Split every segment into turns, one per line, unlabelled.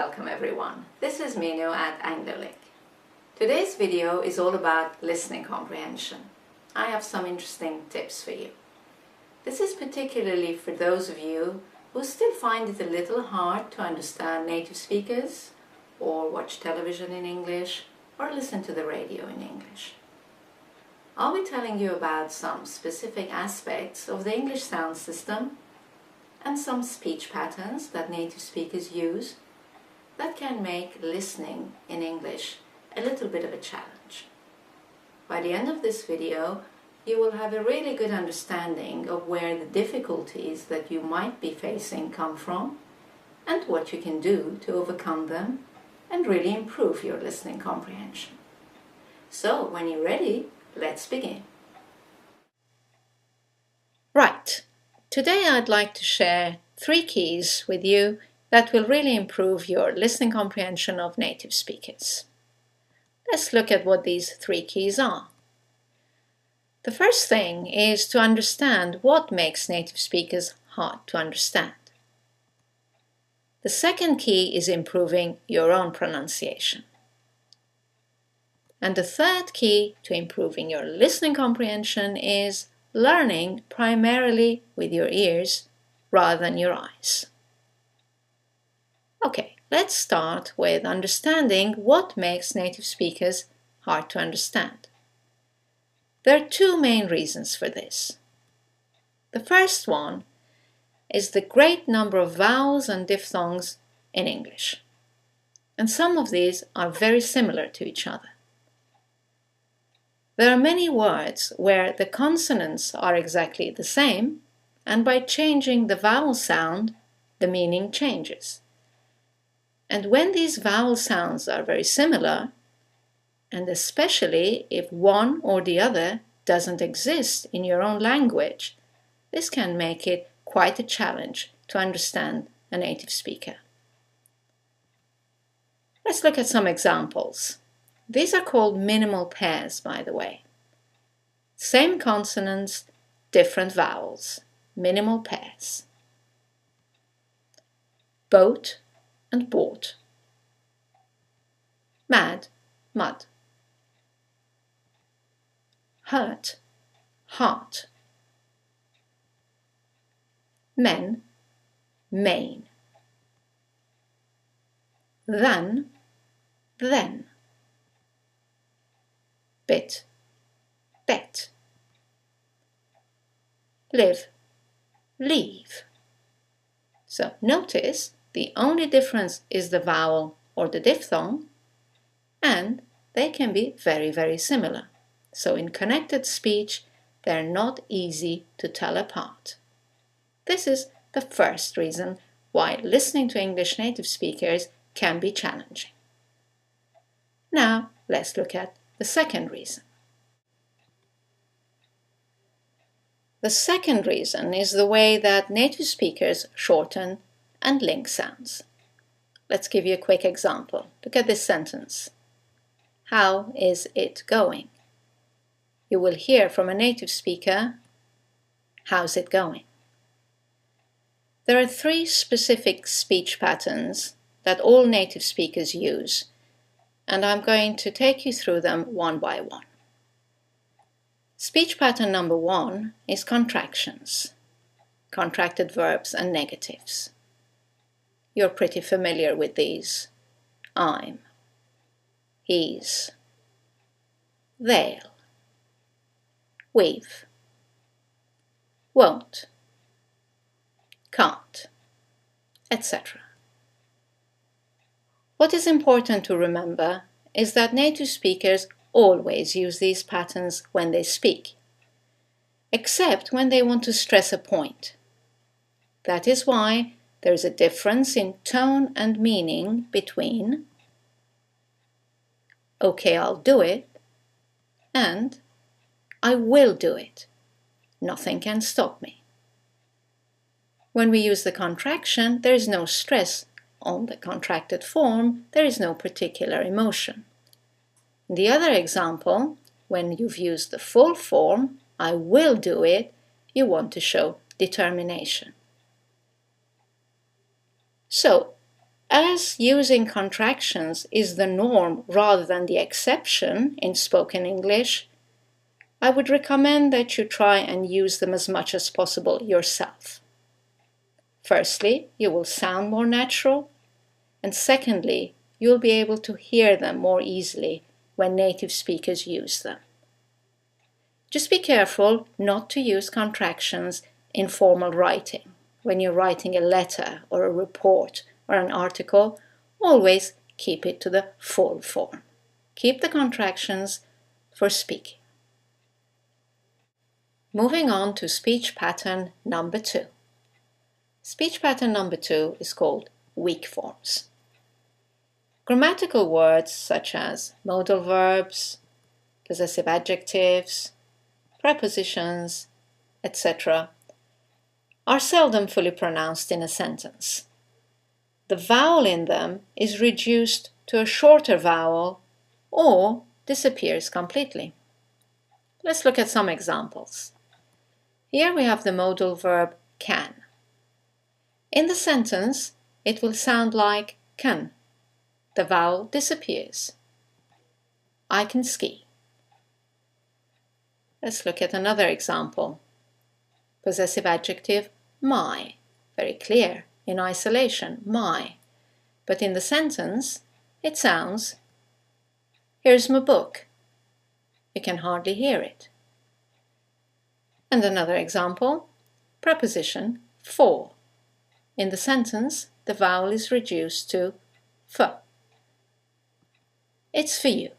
Welcome everyone. This is Minu at AngloLink. Today's video is all about listening comprehension. I have some interesting tips for you. This is particularly for those of you who still find it a little hard to understand native speakers, or watch television in English, or listen to the radio in English. I'll be telling you about some specific aspects of the English sound system and some speech patterns that native speakers use that can make listening in English a little bit of a challenge. By the end of this video, you will have a really good understanding of where the difficulties that you might be facing come from and what you can do to overcome them and really improve your listening comprehension. So, when you're ready, let's begin. Right, today I'd like to share 3 keys with you that will really improve your listening comprehension of native speakers. Let's look at what these 3 keys are. The first thing is to understand what makes native speakers hard to understand. The second key is improving your own pronunciation. And the third key to improving your listening comprehension is learning primarily with your ears rather than your eyes. Okay, let's start with understanding what makes native speakers hard to understand. There are 2 main reasons for this. The first one is the great number of vowels and diphthongs in English. And some of these are very similar to each other. There are many words where the consonants are exactly the same, and by changing the vowel sound, the meaning changes. And when these vowel sounds are very similar, and especially if one or the other doesn't exist in your own language, this can make it quite a challenge to understand a native speaker. Let's look at some examples. These are called minimal pairs, by the way. Same consonants, different vowels. Minimal pairs. Boat and bought. Mad, mud. Hurt, heart. Men, main. Then, bit, bet. Live, leave. So notice the only difference is the vowel or the diphthong, and they can be very, very similar. So in connected speech, they're not easy to tell apart. This is the first reason why listening to English native speakers can be challenging. Now, let's look at the second reason. The second reason is the way that native speakers shorten and link sounds. Let's give you a quick example. Look at this sentence. How is it going? You will hear from a native speaker, how's it going? There are 3 specific speech patterns that all native speakers use, and I'm going to take you through them one by one. Speech pattern number 1 is contractions, contracted verbs and negatives. You're pretty familiar with these. I'm, he's, they'll, we've, won't, can't, etc. What is important to remember is that native speakers always use these patterns when they speak, except when they want to stress a point. That is why there is a difference in tone and meaning between "Okay, I'll do it" and "I will do it. Nothing can stop me." When we use the contraction, there is no stress on the contracted form, there is no particular emotion. In the other example, when you've used the full form, "I will do it," you want to show determination. So, As using contractions is the norm rather than the exception in spoken English, I would recommend that you try and use them as much as possible yourself. Firstly, you will sound more natural, and secondly, you'll be able to hear them more easily when native speakers use them. Just be careful not to use contractions in formal writing. When you're writing a letter or a report or an article, always keep it to the full form. Keep the contractions for speaking. Moving on to speech pattern number 2. Speech pattern number 2 is called weak forms. Grammatical words such as modal verbs, possessive adjectives, prepositions, etc. are seldom fully pronounced in a sentence. The vowel in them is reduced to a shorter vowel or disappears completely. Let's look at some examples. Here we have the modal verb can. In the sentence, it will sound like can. The vowel disappears. I can ski. Let's look at another example. Possessive adjective my. Very clear in isolation, my. But in the sentence, it sounds, here's my book. You can hardly hear it. And another example, preposition for. In the sentence, the vowel is reduced to f. It's for you.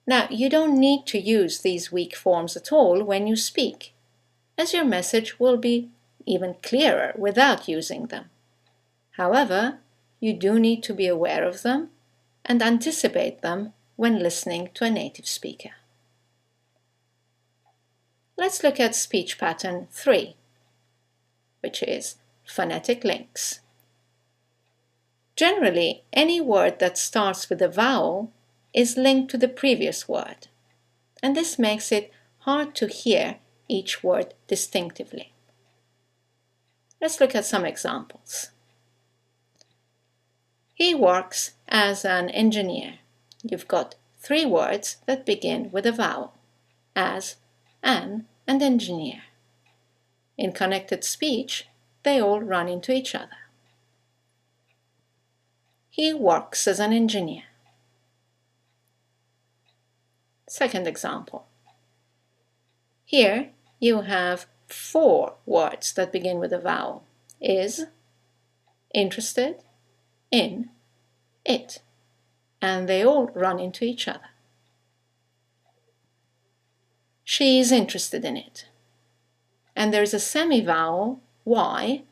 Now, you don't need to use these weak forms at all when you speak, as your message will be even clearer without using them. However, you do need to be aware of them and anticipate them when listening to a native speaker. Let's look at speech pattern 3, which is phonetic links. Generally, any word that starts with a vowel is linked to the previous word, and this makes it hard to hear each word distinctively. Let's look at some examples. He works as an engineer. You've got 3 words that begin with a vowel, as, an, and engineer. In connected speech, they all run into each other. He works as an engineer. Second example. Here you have 4 words that begin with a vowel. Is, interested, in, it. And they all run into each other. She is interested in it. And there is a semi-vowel, y,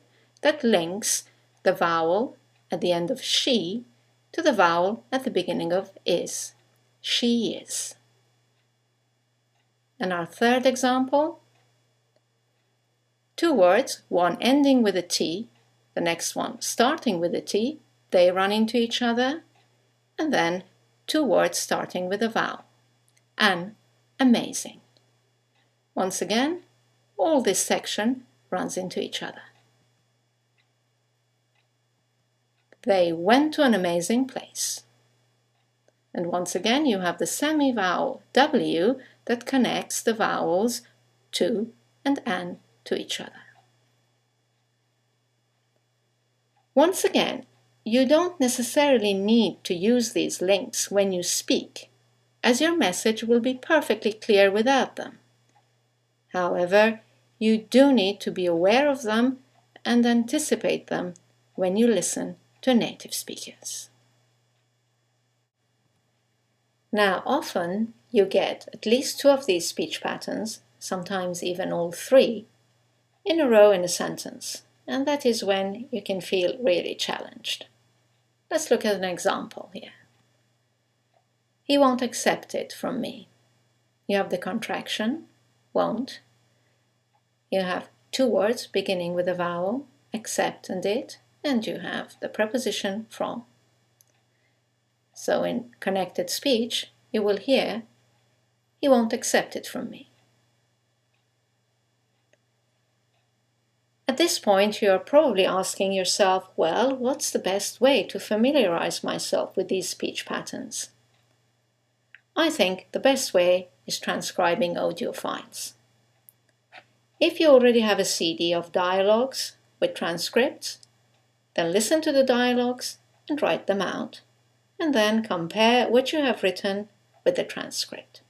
that links the vowel at the end of she to the vowel at the beginning of is. She is. And our third example, 2 words, one ending with a T, the next one starting with a T, they run into each other, and then 2 words starting with a vowel. An, amazing. Once again, all this section runs into each other. They went to an amazing place. And once again, you have the semi-vowel W that connects the vowels to and an to each other. Once again, you don't necessarily need to use these links when you speak, as your message will be perfectly clear without them. However, you do need to be aware of them and anticipate them when you listen to native speakers. Now, often you get at least 2 of these speech patterns, sometimes even all 3, in a row in a sentence, and that is when you can feel really challenged. Let's look at an example here. He won't accept it from me. You have the contraction, won't. You have 2 words beginning with a vowel, accept and it, and you have the preposition from. So in connected speech, you will hear, he won't accept it from me. At this point, you're probably asking yourself, well, what's the best way to familiarize myself with these speech patterns? I think the best way is transcribing audio files. If you already have a CD of dialogues with transcripts, then listen to the dialogues and write them out, and then compare what you have written with the transcript.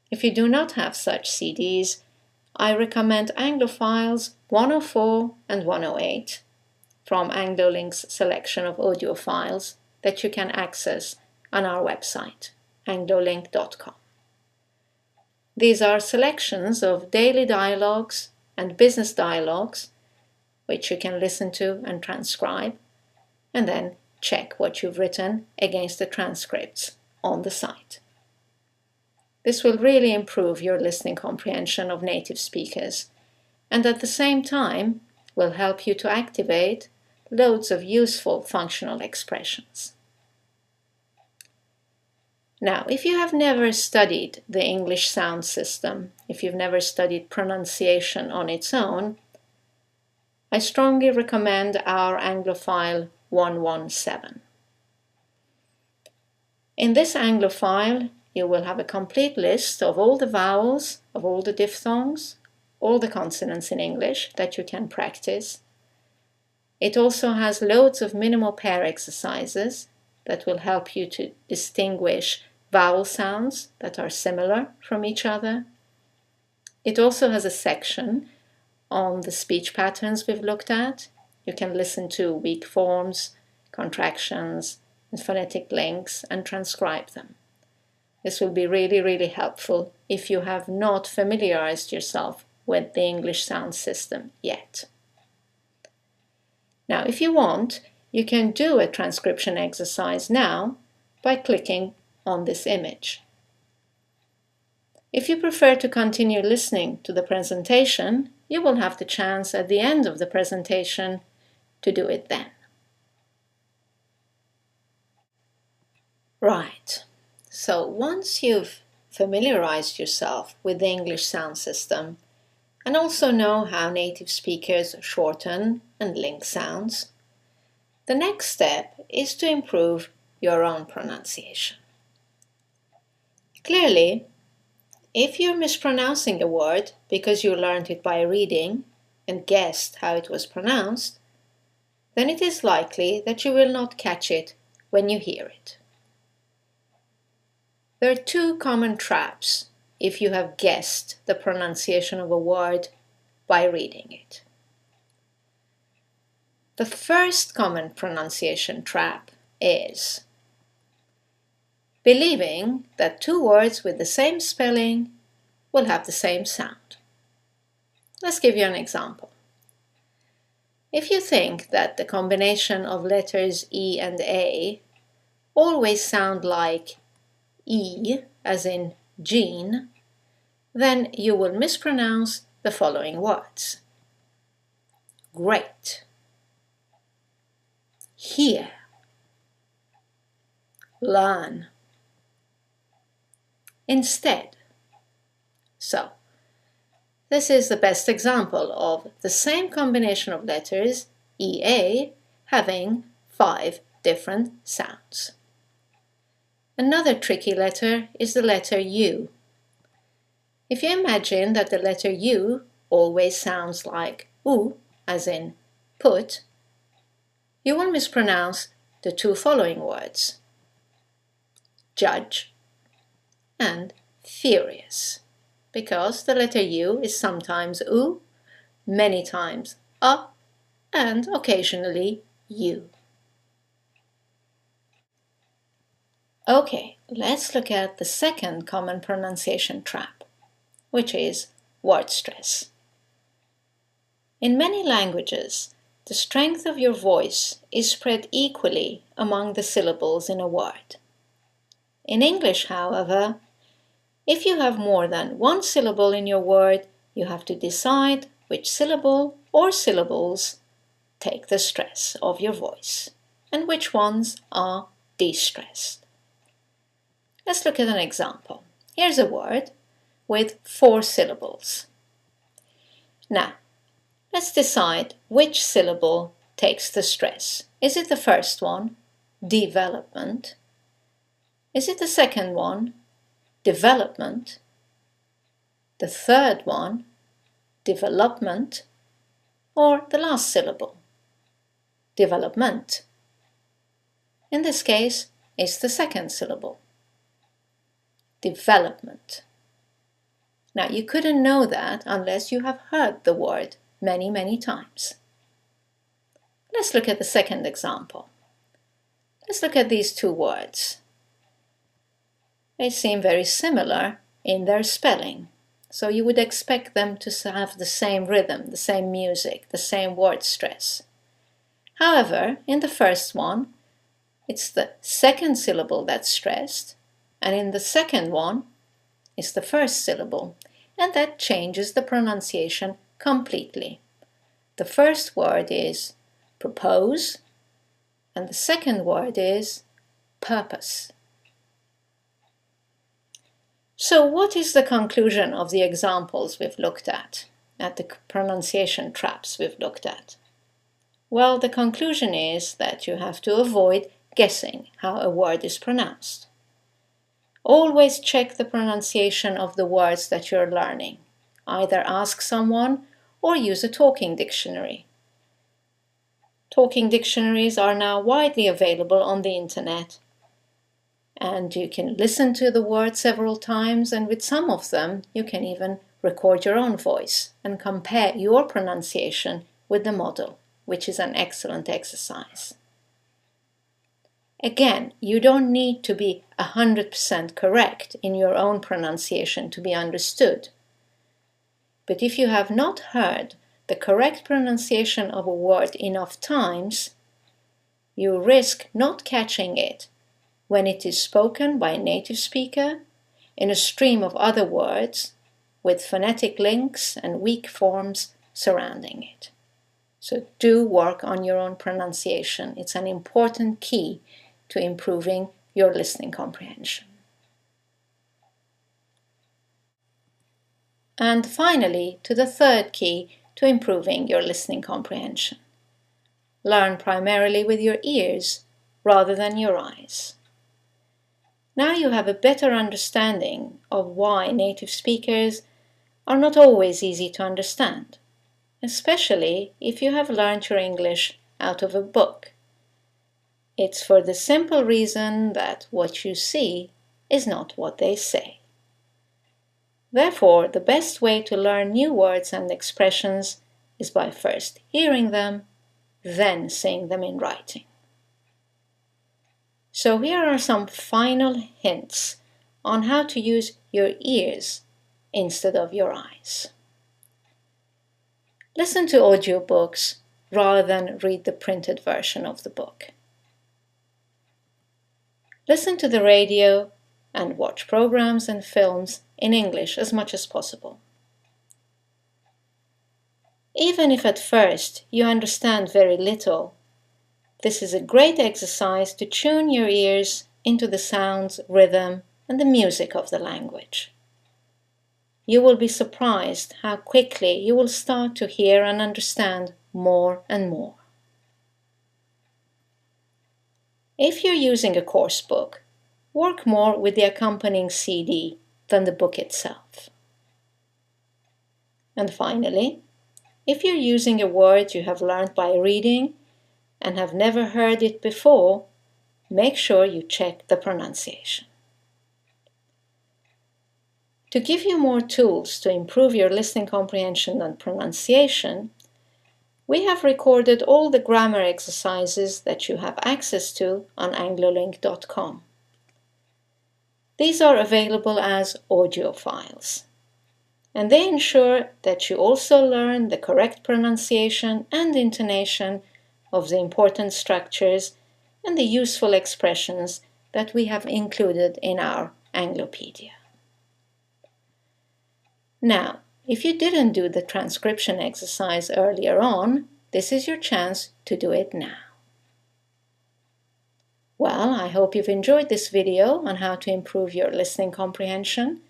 If you do not have such CDs, I recommend Anglofiles 104 and 108 from AngloLink's selection of audio files that you can access on our website, anglolink.com. These are selections of daily dialogues and business dialogues, which you can listen to and transcribe, and then check what you've written against the transcripts on the site. This will really improve your listening comprehension of native speakers, and at the same time will help you to activate loads of useful functional expressions. Now, if you have never studied the English sound system, if you've never studied pronunciation on its own, I strongly recommend our Anglofile 117. In this Anglofile, you will have a complete list of all the vowels, of all the diphthongs, all the consonants in English that you can practice. It also has loads of minimal pair exercises that will help you to distinguish vowel sounds that are similar from each other. It also has a section on the speech patterns we've looked at. You can listen to weak forms, contractions, and phonetic links and transcribe them. This will be really, really helpful if you have not familiarized yourself with the English sound system yet. Now, if you want, you can do a transcription exercise now by clicking on this image. If you prefer to continue listening to the presentation, you will have the chance at the end of the presentation to do it then. Right. So once you've familiarized yourself with the English sound system and also know how native speakers shorten and link sounds, the next step is to improve your own pronunciation. Clearly, if you're mispronouncing a word because you learned it by reading and guessed how it was pronounced, then it is likely that you will not catch it when you hear it. There are two common traps if you have guessed the pronunciation of a word by reading it. The first common pronunciation trap is believing that two words with the same spelling will have the same sound. Let's give you an example. If you think that the combination of letters E and A always sound like E, as in Jean, then you will mispronounce the following words. Great, hear, learn, instead. So, this is the best example of the same combination of letters, EA, having 5 different sounds. Another tricky letter is the letter U. If you imagine that the letter U always sounds like U, as in put, you will mispronounce the two following words, judge and furious, because the letter U is sometimes U, many times A, and occasionally U. Okay, let's look at the second common pronunciation trap, which is word stress. In many languages, the strength of your voice is spread equally among the syllables in a word. In English, however, if you have more than one syllable in your word, you have to decide which syllable or syllables take the stress of your voice and which ones are de-stressed. Let's look at an example. Here's a word with 4 syllables. Now, Let's decide which syllable takes the stress. Is it the first one, development? Is it the second one, development? The third one, development? Or the last syllable, development? In this case, it's the second syllable, development. Now, you couldn't know that unless you have heard the word many, many times. Let's look at the second example. Let's look at these two words. They seem very similar in their spelling, so you would expect them to have the same rhythm, the same music, the same word stress. However, in the first one, it's the second syllable that's stressed, and in the second one, it's the first syllable, and that changes the pronunciation completely. The first word is propose, and the second word is purpose. So what is the conclusion of the examples we've looked at the pronunciation traps we've looked at? Well, the conclusion is that you have to avoid guessing how a word is pronounced. Always check the pronunciation of the words that you're learning. Either ask someone or use a talking dictionary. Talking dictionaries are now widely available on the internet, and you can listen to the word several times, and with some of them you can even record your own voice and compare your pronunciation with the model, which is an excellent exercise. Again, you don't need to be 100% correct in your own pronunciation to be understood. But if you have not heard the correct pronunciation of a word enough times, you risk not catching it when it is spoken by a native speaker in a stream of other words with phonetic links and weak forms surrounding it. So do work on your own pronunciation. It's an important key to improving your listening comprehension. And finally, to the third key to improving your listening comprehension. Learn primarily with your ears rather than your eyes. Now you have a better understanding of why native speakers are not always easy to understand, especially if you have learned your English out of a book. It's for the simple reason that what you see is not what they say. Therefore, the best way to learn new words and expressions is by first hearing them, then seeing them in writing. So here are some final hints on how to use your ears instead of your eyes. Listen to audiobooks rather than read the printed version of the book. Listen to the radio and watch programs and films in English as much as possible. Even if at first you understand very little, this is a great exercise to tune your ears into the sounds, rhythm, and the music of the language. You will be surprised how quickly you will start to hear and understand more and more. If you're using a course book, work more with the accompanying CD than the book itself. And finally, if you're using a word you have learned by reading and have never heard it before, make sure you check the pronunciation. To give you more tools to improve your listening comprehension and pronunciation, we have recorded all the grammar exercises that you have access to on anglolink.com. These are available as audio files, and they ensure that you also learn the correct pronunciation and intonation of the important structures and the useful expressions that we have included in our Anglopedia. Now, if you didn't do the transcription exercise earlier on, this is your chance to do it now. Well, I hope you've enjoyed this video on how to improve your listening comprehension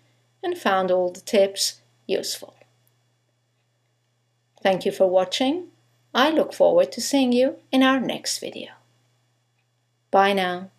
and found all the tips useful. Thank you for watching. I look forward to seeing you in our next video. Bye now.